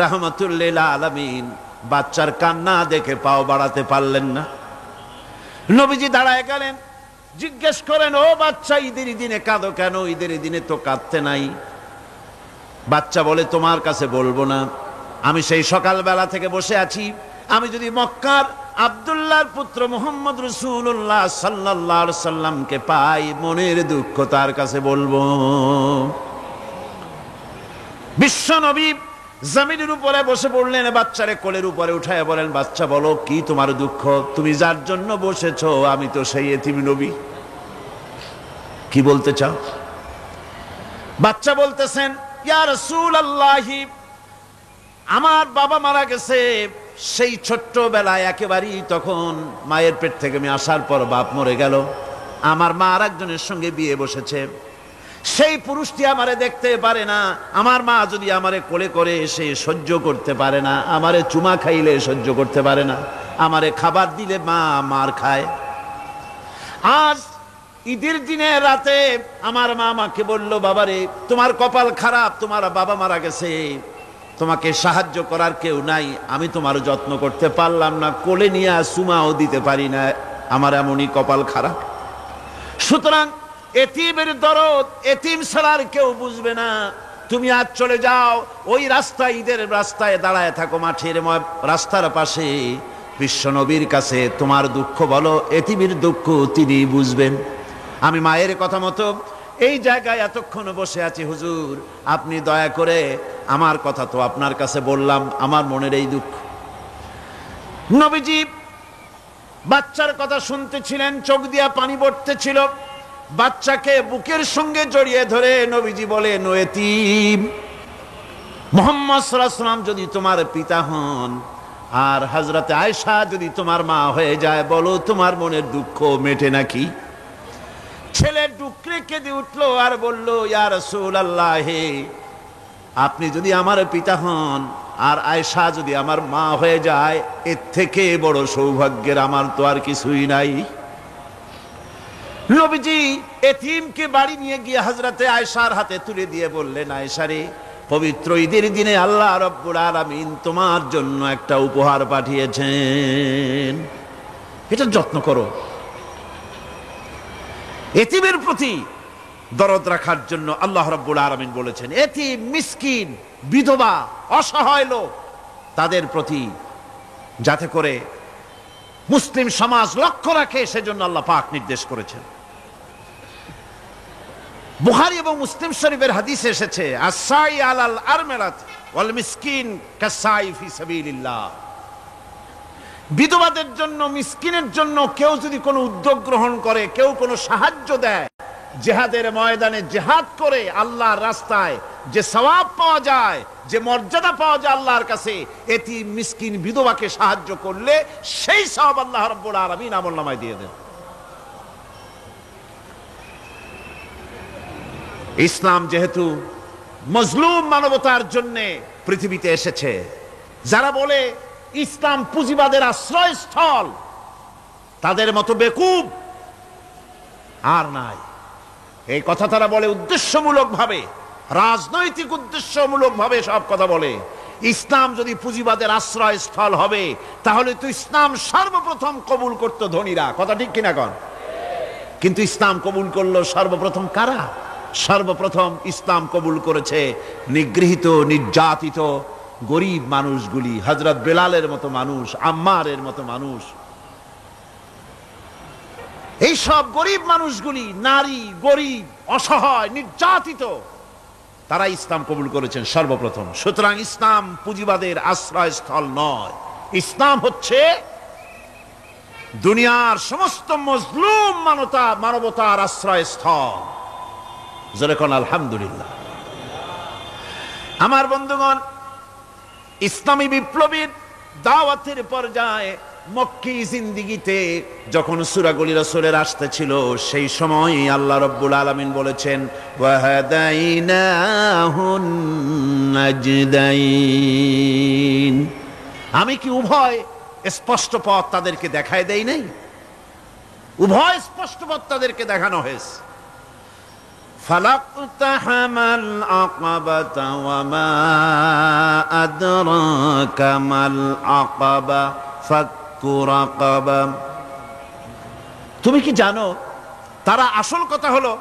রাহমাতুল লিল আলামিন বাচ্চার কান্না দেখে পাও বাড়াতে পারলেন না। নবীজি দাঁড়ায় গেলেন, জিজ্ঞেস করেন, ও বাচ্চা, ঈদের দিনে কাঁদো কেন? ঈদের দিনে তো কাঁদতে নাই। বাচ্চা বলে, তোমার কাছে বলবো না, আমি সেই সকালবেলা থেকে বসে আছি, আমি যদি মক্কার আব্দুল্লাহর পুত্র মুহাম্মদ রাসূলুল্লাহ সাল্লাল্লাহু আলাইহি সাল্লামকে পাই, মনের দুঃখ তার কাছে বলবো। বিশ্ব নবী জমিনের উপরে বসে পড়লেন, বাচ্চারে কোলের উপরে উঠায় বলেন, বাচ্চা বলো কি তোমার দুঃখ, তুমি যার জন্য বসেছো আমি তো সেই এতিম নবী, কি বলতে চাও? বাচ্চা বলতেছেন, ইয়া রাসূলুল্লাহি, আমার বাবা মারা গেছে সেই ছোট্টবেলায়, একেবারেই তখন মায়ের পেট থেকে আমি আসার পর বাপ মরে গেল, আমার মা আর একজনের সঙ্গে বিয়ে বসেছে, সেই পুরুষটি আমারে দেখতে পারে না, আমার মা যদি আমারে কোলে করে সে সহ্য করতে পারে না, আমারে চুমা খাইলে সহ্য করতে পারে না, আমারে খাবার দিলে মা মার খায়। আজ ঈদের দিনে রাতে আমার মা আমাকে বলল, বাবারে তোমার কপাল খারাপ, তোমার বাবা মারা গেছে, তোমাকে সাহায্য করার কেউ নাই, আমি তোমার যত্ন করতে পারলাম না, কোলে নিয়ে চুমাও দিতে পারি না, আমার এমনই কপাল খারাপ। সুতরাং এতিমের দরদ এতিম ছাড়ার কেউ বুঝবে না, তুমি আজ চলে যাও, ওই রাস্তায়, ঈদের রাস্তায় দাঁড়ায় থাকো, মাঠের রাস্তার পাশে, বিশ্ব নবীর কাছে তোমার দুঃখ বলো, এতিমের দুঃখ তিনি বুঝবেন। আমি মায়ের কথা মতো এই জায়গায় এতক্ষণ বসে আছি, হুজুর আপনি দয়া করে, আমার কথা তো আপনার কাছে বললাম, আমার মনের এই দুঃখ। নবীজি বাচ্চার কথা শুনতেছিলেন, চোখ দিয়া পানি পড়তেছিল, বাচ্চাকে বুকের সঙ্গে জড়িয়ে ধরে নবীজি বলেন, ও এতিম, মুহাম্মদ সাল্লাল্লাহু আলাইহি ওয়াসাল্লাম যদি তোমার পিতা হন আর হযরতে আয়েশা যদি তোমার মা হয়ে যায়, বলো তোমার মনের দুঃখ মেটে নাকি? ছেলে ডুকরে কেঁদে উঠলো আর বলল, ইয়া রাসূলুল্লাহ, আপনি যদি আমার পিতা হন আর আয়েশা যদি আমার মা হয়ে যায়, এর থেকে বড় সৌভাগ্যের আমার তো আর কিছুই নাই। নবীজি এতিমকে বাড়ি নিয়ে গিয়ে হযরতে আয়েশার হাতে তুলে দিয়ে বললেন, আয়েশা রে, পবিত্র ঈদের দিনে আল্লাহ রাব্বুল আলামিন তোমার জন্য একটা উপহার পাঠিয়েছেন, এটা যত্ন করো। এতিমের প্রতি দরদ রাখার জন্য আল্লাহ রাব্বুল আলামিন বলেছেন, এতিম, মিসকিন, বিধবা, অসহায় লোক, তাদের প্রতি যাতে করে মুসলিম সমাজ লক্ষ্য রাখে, সেজন্য আল্লাহ পাক নির্দেশ করেছেন। বুখারী এবং মুসলিম শরীফের হাদিসে এসেছে, আস-সাই আলাল আরমালাত ওয়াল মিসকিন কাস-সাই ফি সাবিলিল্লাহ। বিধবাদের জন্য, মিসকিনের জন্য কেউ যদি কোনো উদ্যোগ গ্রহণ করে, কেউ কোনো সাহায্য দেয়, জিহাদের ময়দানে জিহাদ করে আল্লাহর রাস্তায় যে সওয়াব পাওয়া যায়, যে মর্যাদা পাওয়া যায় আল্লাহর কাছে, এতিম, মিসকিন, বিধবাকে সাহায্য করলে সেই সওয়াব আল্লাহ রাব্বুল আলামিন আমলনামায় দিয়ে দেন। ইসলাম যেহেতু মজলুম মানবতার জন্য পৃথিবীতে এসেছে, যারা বলে ইসলাম পুঁজিবাদের আশ্রয়স্থল, তাদের মতো বেকুব আর নাই। এই কথা তারা বলে উদ্দেশ্যমূলক ভাবে, রাজনৈতিক উদ্দেশ্যমূলক ভাবে সব কথা বলে। ইসলাম যদি পুঁজিবাদের আশ্রয়স্থল হবে, তাহলে তো ইসলাম সর্বপ্রথম কবুল করত ধনীরা, কথা ঠিক কিনা কন? কিন্তু ইসলাম কবুল করলো সর্বপ্রথম কারা? সর্বপ্রথম ইসলাম কবুল করেছে নিগৃহীত, নির্যাতিত গরিব মানুষগুলি, হযরত বেলালের মতো মানুষ, আম্মারের মতো মানুষ। এই সব গরিব মানুষগুলি, নারী, গরিব, অসহায়, নির্যাতিত, তারা ইসলাম কবুল করেছেন সর্বপ্রথম। সুতরাং ইসলাম পুঁজিবাদের আশ্রয়স্থল নয়, ইসলাম হচ্ছে দুনিয়ার সমস্ত মজলুম মানবতার আশ্রয়স্থল। যেরকম আলহামদুলিল্লাহ। আমার বন্ধুগণ, ইসলামী বিপ্লবীর দাওয়াতের পর্যায়ে মক্কি জিন্দেগিতে যখন সূরাগুলি রাসূলের আসতেছিল, সেই সময় আল্লাহ রাব্বুল আলামিন বলেছেন, ওয়াহাদাইনাহুন নাজদাইন, আমি কি উভয় স্পষ্ট পথ তাদেরকে দেখায় দেই নাই? উভয় স্পষ্ট পথ তাদেরকে দেখানো হয়েছে। ফালাকতাহামাল আকাবাতা ওয়া মা আদরাকা মাল আকাবা ফাক্কু রাকাবা। তুমি কি জানো, তারা, আসল কথা হলো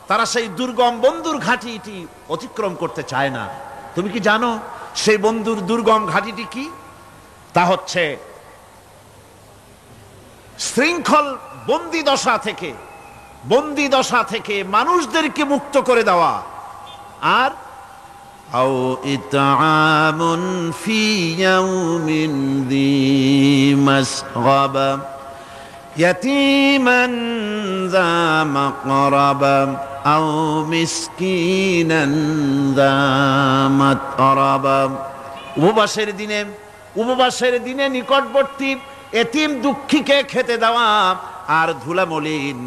তারা সেই দুর্গম বন্ধুর ঘাঁটিটি অতিক্রম করতে চায় না। তুমি কি জানো সেই বন্ধুর দুর্গম ঘাঁটিটি কি? তা হচ্ছে শৃঙ্খল বন্দি দশা থেকে মানুষদেরকে মুক্ত করে দেওয়া, আর আও ইতআমুন ফি ইয়াউমিন যী মাসগাবা ইয়াতীমান যা মাকরাবা আও মিসকিনান যা মাতরাবা। উপবাসের দিনে নিকটবর্তী এতিম দুঃখীকে খেতে দেওয়া, আর ধুলামলিন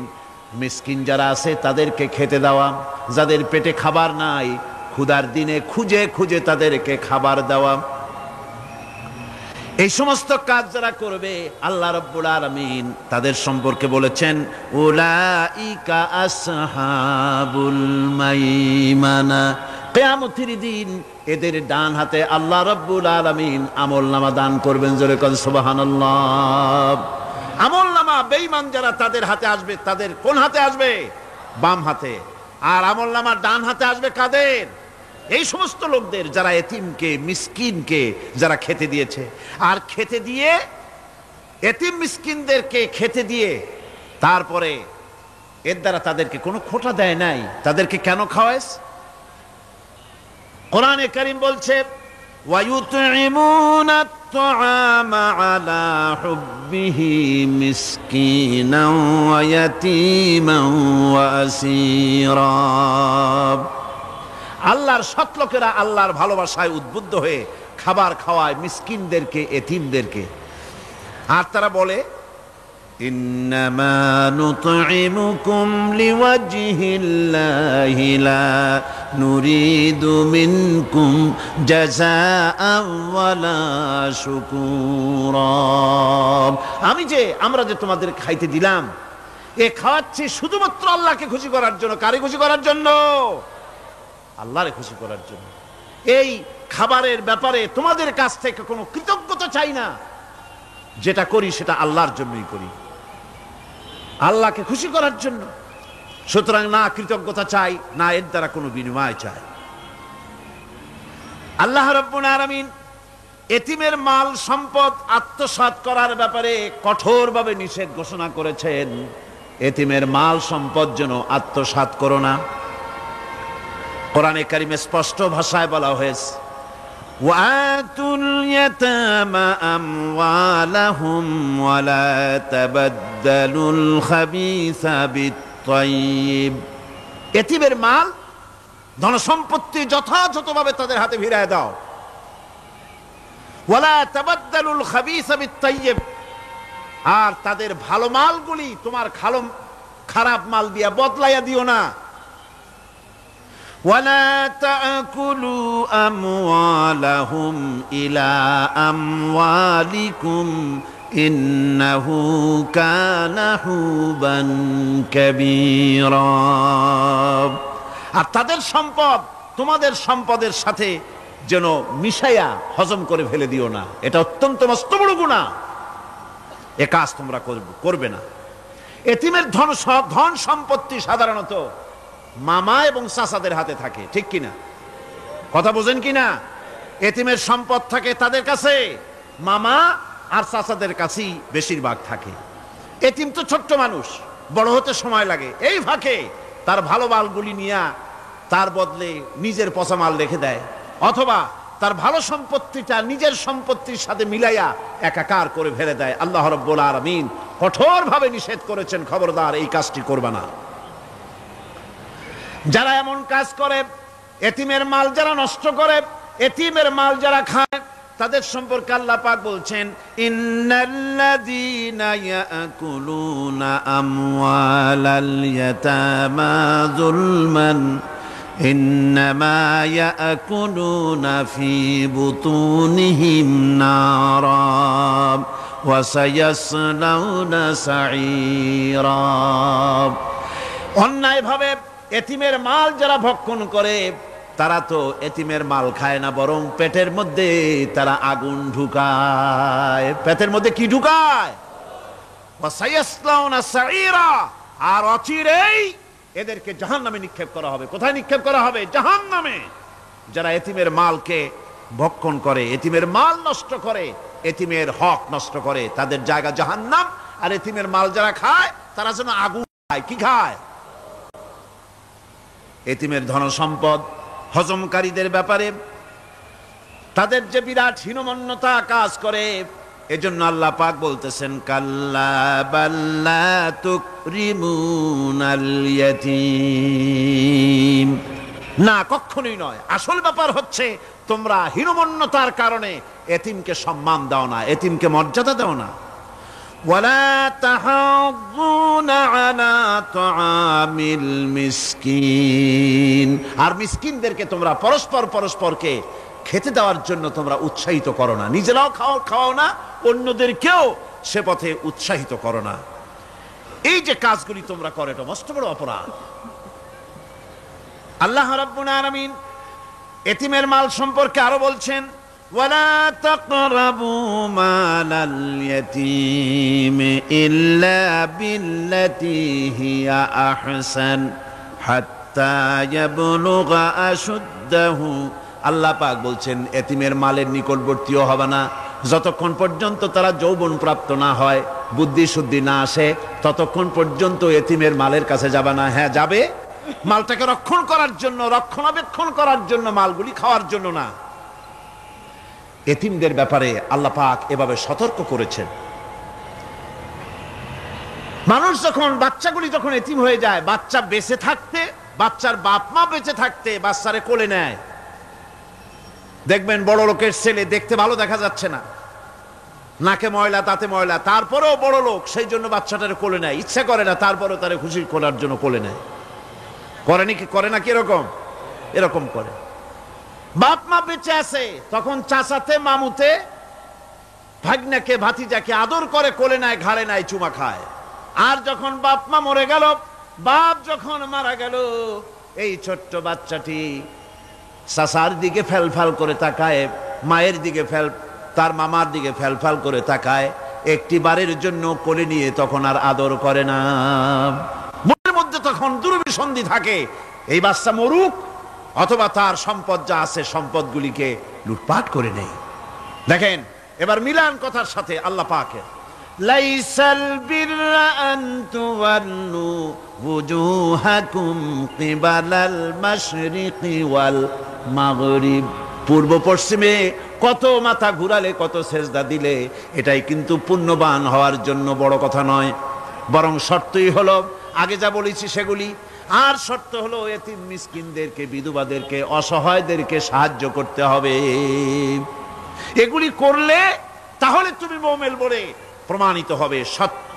মিসকিন যারা আছে তাদেরকে খেতে দেওয়া, যাদের পেটে খাবার নাই ক্ষুধার দিনে খুঁজে খুঁজে তাদেরকে খাবার দেওয়া। এই সমস্ত কাজ যারা করবে আল্লাহ রাব্বুল আলামিন তাদের সম্পর্কে বলেছেন উলাইকা আসহাবুল মাইমানা। কিয়ামতের দিন এদের ডান হাতে আল্লাহ রাব্বুল আলামিন আমলনামা দান করবেন। জোরে কোন সুবহানাল্লাহ। আমলনামা বেঈমান যারা তাদের হাতে আসবে, তাদের কোন হাতে আসবে? বাম হাতে। আর আমলনামা ডান হাতে আসবে কাদের? এই সমস্ত লোকদের যারা এতিমকে মিসকিনকে যারা খেতে দিয়েছে। আর খেতে দিয়ে এতিম মিসকিনদেরকে খেতে দিয়ে তারপরে এর দ্বারা তাদেরকে কোনো খোটা দেয় নাই। তাদেরকে কেন খাওয়াস? কোরআনে কারীম বলছে ওয়ায়ুতঈমুনা আত-তাআমা আলা হুব্বিহি মিসকিনান ওয়া ইয়াতীমান ওয়া আসীরা। আল্লাহর সৎ লোকেরা আল্লাহর ভালোবাসায় উদ্বুদ্ধ হয়ে খাবার খাওয়ায় মিসকিনদেরকে, এতিমদেরকে। আর তারা বলে ইন্নামা নুতঈমুকুম লিওয়াজহিল্লাহি লা নুরিদু মিনকুম জাযাআন ওয়ালা শুকুরা। আমরা যে তোমাদের খাইতে দিলাম, এ খাওয়াচ্ছি শুধুমাত্র আল্লাহকে খুশি করার জন্য। কারে খুশি করার জন্য? আল্লাহরে খুশি করার জন্য। এই খাবারের ব্যাপারে তোমাদের কাছ থেকে কোনো কৃতজ্ঞতা চাই না। যেটা করি সেটা আল্লাহর জন্যই করি, আল্লাহকে খুশি করার জন্য। সুতরাং না কৃতজ্ঞতা চাই, না এর দ্বারা কোনো বিনিময় চাই। আল্লাহ রাব্বুল আলামিন এতিমের মাল সম্পদ আত্মসাৎ করার ব্যাপারে কঠোরভাবে নিষেধ ঘোষণা করেছেন। এতিমের মাল সম্পদ যেন আত্মসাৎ করো না। কোরআনে কারিমে স্পষ্ট ভাষায় বলা হয়েছে ওয়াতুল ইয়াতামা আমওয়ালাহুম ওয়ালা তাবাদদালুল খাবিসা বিত-তাইয়্যিব। এতিমের মাল ধন সম্পত্তি যথাযথভাবে তাদের হাতে ফিরিয়ে দাও। ওয়ালা তাবাদদালুল খাবিসা বিত-তাইয়্যিব। আর তাদের ভালো মালগুলি তোমার খারাপ মাল দিয়া বদলাইয়া দিও না। ওয়ালা তাকুলু আমওয়ালাহুম ইলা আমওয়ালিকুম ইন্নাহু কানা হুবান কাবীরা। আর তাদের সম্পদ তোমাদের সম্পদের সাথে যেন মিশাইয়া হজম করে ফেলে দিও না। এটা অত্যন্ত মস্ত বড় গুনাহ। এ কাজ তোমরা করবে না। এতিমের ধন সম্পত্তি সাধারণত মামা এবং চাচাদের হাতে থাকে, ঠিক কিনা? কথা বোঝেন কিনা? এতিমের সম্পদ থাকে তাদের কাছে, মামা আর চাচাদের কাছেই বেশিরভাগ থাকে। এতিম তো ছোট্ট মানুষ, বড় হতে সময় লাগে। এই ফাঁকে তার ভালো মালগুলি নিয়ে তার বদলে নিজের পচা মাল রেখে দেয়, অথবা তার ভালো সম্পত্তিটা নিজের সম্পত্তির সাথে মিলাইয়া একাকার করে ফেলে দেয়। আল্লাহ রাব্বুল আলামিন কঠোরভাবে নিষেধ করেছেন, খবরদার এই কাজটি করবে না। যারা এমন কাজ করে, এতিমের মাল যারা নষ্ট করে, এতিমের মাল যারা খায়, তাদের সম্পর্কে আল্লাহ পাক বলছেন ইন্নাল্লাযীনা ইয়াকুলুনা আমওয়ালাল ইয়াতামা যুলমান ইন্নামা ইয়াকুলুনা ফি বুতুনিহিম নারা ওয়া সায়াসলাউনা সাঈরা। অন্যায়ভাবে এতিমের মাল যারা ভক্ষণ করে তারা তো এতিমের মাল খায় না, বরং পেটের মধ্যে তারা আগুন ঢুকায়। পেটের মধ্যে কি ঢুকায়? আর অচিরেই এদেরকে জাহান্নামে নিক্ষেপ করা হবে। কোথায় নিক্ষেপ করা হবে? জাহান্নামে। যারা এতিমের মালকে ভক্ষণ করে, এতিমের মাল নষ্ট করে, এতিমের হক নষ্ট করে, তাদের জায়গা জাহান্নাম। আর এতিমের মাল যারা খায় তারা যেন আগুন খায়। কি খায়? এতিমের ধন সম্পদ হজমকারীদের ব্যাপারে তাদের যে বিরাট হীনমন্যতা কাজ করে, এজন্য আল্লাহ পাক বলতেছেন কাল্লা বাল্লা তুকরিমুনাল ইয়াতীম। না, কখনোই নয়। আসল ব্যাপার হচ্ছে তোমরা হীনমন্যতার কারণে এতিমকে সম্মান দাও না, এতিমকে মর্যাদা দাও না। ওয়ালা তাহাজ্জুনা আলা তুআমিল মিসকিন, আর মিসকিনদেরকে তোমরা পরস্পরকে খেতে দেওয়ার জন্য তোমরা উৎসাহিত করো না, নিজেরাও খাওয়াও না, অন্যদেরকেও সে পথে উৎসাহিত করো না। এই যে কাজগুলি তোমরা করো, এটা মস্ত বড় অপরাধ। আল্লাহ রাব্বুল আলামিন এতিমের মাল সম্পর্কে আরো বলছেন ওয়ালা তাকরাবু মালাল ইয়াতীম ইল্লা বিল্লাতি হিয়া আহসান হাত্তা ইয়াবলুগা আশুদ্দাহু। আল্লাহ পাক বলছেন এতিমের মালের নিকটবর্তীও হবে না যতক্ষণ পর্যন্ত তারা যৌবন প্রাপ্ত না হয়, বুদ্ধি শুদ্ধি না আসে, ততক্ষণ পর্যন্ত এতিমের মালের কাছে যাবে না। হ্যাঁ যাবে, মালটাকে রক্ষণ করার জন্য, রক্ষণাবেক্ষণ করার জন্য, মালগুলি খাওয়ার জন্য না। এতিমদের ব্যাপারে আল্লাহ পাক এভাবে সতর্ক করেছেন। মানুষ যখন, বাচ্চাগুলি যখন এতিম হয়ে যায়, বাচ্চা বেঁচে থাকতে, বাচ্চার বাপ মা বেঁচে থাকতে বাচ্চারে কোলে নেয়। দেখবেন বড় লোকের ছেলে দেখতে ভালো দেখা যাচ্ছে না, নাকে ময়লা তাতে ময়লা, তারপরেও বড় লোক, সেই জন্য বাচ্চাটারে কোলে নেয়। ইচ্ছা করে না, তারপরেও তারে খুশি করার জন্য কোলে নেয়। করে না কি এরকম? এরকম করে। বাপ মা বেঁচে আছে তখন চাচাতে মামুতে ভাগ্নাকে ভাতিজাকে আদর করে কোলে নেয়, ঘাড়ে নেয়, চুমা খায়। আর যখন বাপ মা মরে গেল, বাপ যখন মারা গেল, এই ছোট্ট বাচ্চাটি চাচার দিকে ফ্যালফ্যাল করে তাকায়, মায়ের দিকে তার মামার দিকে ফ্যালফ্যাল করে তাকায়, একটি বারের জন্য কোলে নিয়ে তখন আর আদর করে না। মনের মধ্যে তখন দুর্বিসন্ধি থাকে, এই বাচ্চা মরুক অথবা তার সম্পদ যা আছে সম্পদগুলিকে লুটপাট করে নেই। দেখেন এবার মিলান কথার সাথে আল্লাহ পাকের লাইসাল বিররা আন তুওয়াল্লু ওয়ুজুহাকুম কিবালাল মাশরিকি ওয়াল মাগরিব। পূর্ব পশ্চিমে কত মাথা ঘুরালে, কত সেজদা দিলে, এটাই কিন্তু পুণ্যবান হওয়ার জন্য বড় কথা নয়, বরং শর্তই হলো আগে যা বলেছি সেগুলি। আর শর্ত হলো এতিম মিসকিনদেরকে, বিধবাদেরকে, অসহায়দেরকে সাহায্য করতে হবে। এগুলি করলে তাহলে তুমি মুমিন বলে প্রমাণিত হবে,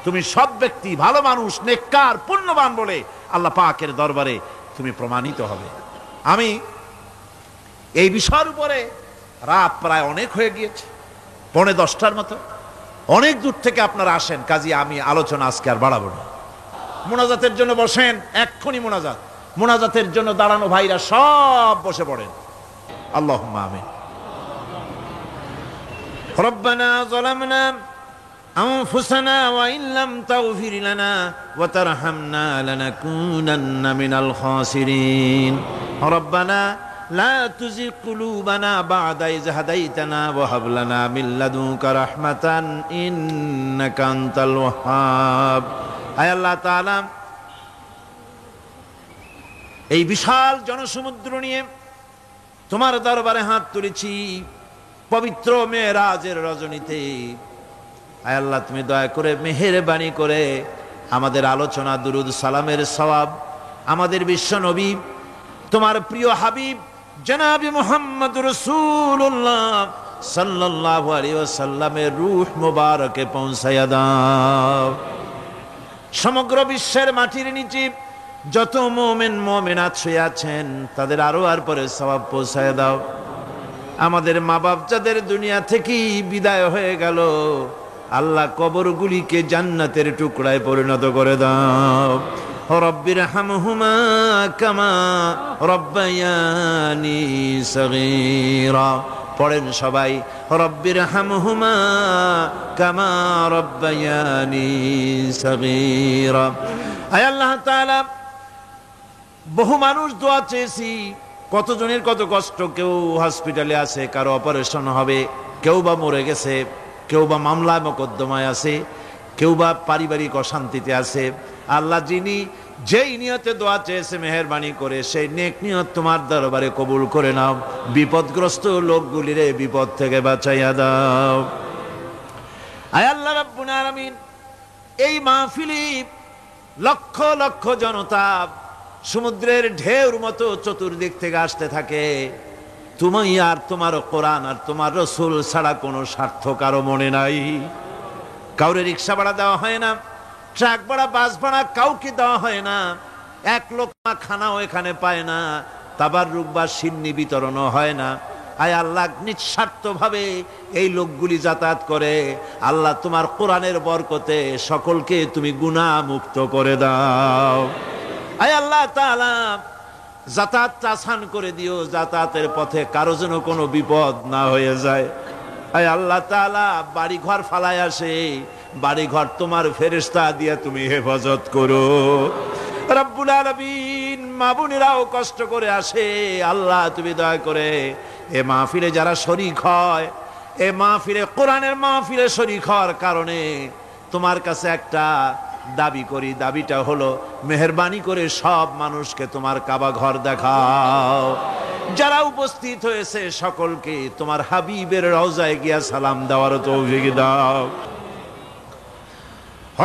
তুমি সৎ ব্যক্তি, ভালো মানুষ, নেককার, পুণ্যবান বলে আল্লাহ পাকের দরবারে তুমি প্রমাণিত হবে। আমি এই বিষয়ের উপরে রাত প্রায় অনেক হয়ে গিয়েছে, 9:45 মতো, অনেক দূর থেকে আপনারা আসেন, কাজী আমি আলোচনা আজকে আর বাড়াবো না। মোনাজাতের জন্য বসেন, এক্ষুনি মোনাজাতের জন্য দাঁড়ানো ভাইরা সব বসে পড়েন। আল্লাহুম্মা আমিন। রব্বানা যালামনা আনফুসানা ওয়া ইন লাম তাগফির লানা ওয়া তারহামনা লানাকুনান্না মিনাল খাসিরিন। রব্বানা লা তুযিগ কুলুবানা বা'দা ইয হাদাইতানা ওয়া হাব লানা মিন লাদুনকা রাহমাতান ইন্নাকা আনতাল ওয়াহ্হাব। আয় আল্লাহ তাআলা, এই বিশাল জনসমুদ্র নিয়ে তোমার দরবারে হাত তুলেছি পবিত্র মেরাজের রজনীতে। আয় আল্লাহ, তুমি দয়া করে মেহেরবানি করে আমাদের আলোচনা, দুরুদ সালামের সওয়াব আমাদের বিশ্ব নবী, তোমার প্রিয় হাবিব জনাবে মুহাম্মদ রাসূলুল্লাহ সাল্লাল্লাহু আলাইহি ওয়াসাল্লামের রূহ মুবারকে পৌঁছায়া দাও। সমগ্র বিশ্বের মাটির নিচে যত মুমিন মুমিনাত শুয়ে আছেন তাদের আরো আর পরে সওয়াব পৌঁছায় দাও। আমাদের মা বাপ যাদের দুনিয়া থেকে বিদায় হয়ে গেল, আল্লাহ কবরগুলিকে জান্নাতের টুকরায় পরিণত করে দাও। রব্বির হামহুমা কামা রব্বায়ানি সগীরা। পড়েন সবাই, রব্বির হামহুমা কামা রব্বায়ানি সগীরা। আয় আল্লাহ তাআলা, বহু মানুষ দোয়া চেয়েছি, কতজনের কত কষ্ট, কেউ হসপিটালে আছে, কারো অপারেশন হবে, কেউ বা মরে গেছে, কেউ বা মামলায় মোকদ্দমায় আছে। কেউ বা পারিবারিক অশান্তিতে আছে, আল্লাহ যিনি যেই নিয়তে দোয়া চেয়েছে মেহেরবানি করে সেই নেক নিয়ত তোমার দরবারে কবুল করে নাও। বিপদগ্রস্ত লোকগুলিরে বিপদ থেকে বাঁচাইয়া দাও। আয় আল্লাহ রাব্বুল আলামিন, এই মাহফিলি লক্ষ লক্ষ জনতা সমুদ্রের ঢেউর মতো চতুর্দিক থেকে আসতে থাকে। তুমি আর তোমার কোরআন আর তোমার রসুল ছাড়া কোনো স্বার্থ কারো মনে নাই। কাউরে রিক্সা ভাড়া দেওয়া হয় না, ট্রাক ভাড়া, বাস ভাড়া কাউকে দেওয়া হয় না। এক লোকমা খানাও এখানে পায় না, তাবাররুক বা সিন্নি বিতরণও হয় না। আয় আল্লাহ, নিঃস্বার্থভাবে এই লোকগুলি যাতায়াত করে। আল্লাহ তোমার কোরআনের বরকতে সকলকে তুমি গুনাহ মুক্ত করে দাও। আয় আল্লাহ তাআলা, যাতায়াতটা আসান করে দিও, যাতায়াতের পথে কারো যেন কোনো বিপদ না হয়ে যায়। আয় আল্লাহ তাআলা, বাড়ি ঘর ফালায় আসে, বাড়ি ঘর তোমার ফেরেশতা দিয়ে তুমি হেফাজত করো। রব্বুল আলামিন, মা বোনেরাও কষ্ট করে আসে, আল্লাহ তুমি দয়া করে এ মাহফিলে যারা শরীক হয়, এ মাহফিলে কোরআনের মাহফিলে শরীক হওয়ার কারণে তোমার কাছে একটা দাবি করি। দাবিটা হলো, মেহেরবানি করে সব মানুষকে তোমার কাবা ঘর দেখাও। যারা উপস্থিত হয়েছে সকলকে তোমার হাবিবের রওজায় গিয়া সালাম দেওয়ার তৌফিক দাও।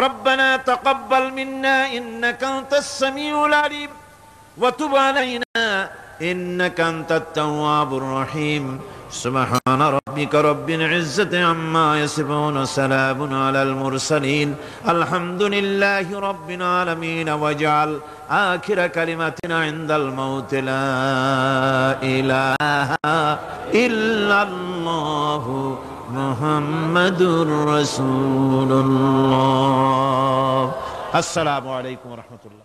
রব্বানা তাকাব্বাল মিন্না ইন্নাকা আনতাস সামিউল আলিম ওয়া তুব আলাইনা ইন্নাকা আনতাত তাওয়াবুর রহিম। সুবহান রাব্বিকা রাব্বিল ইজ্জাতি আম্মা ইয়াসিফুন ওয়া সালামুন আলাল মুরসালিন আলহামদুলিল্লাহি রাব্বিল আলামিন। ওয়াজআল আখিরা কালিমাতিনা ইনদাল মাউত লা ইলাহা ইল্লাল্লাহু মুহাম্মাদুর রাসূলুল্লাহ। আসসালামু আলাইকুম ওয়া রাহমাতুল্লাহ।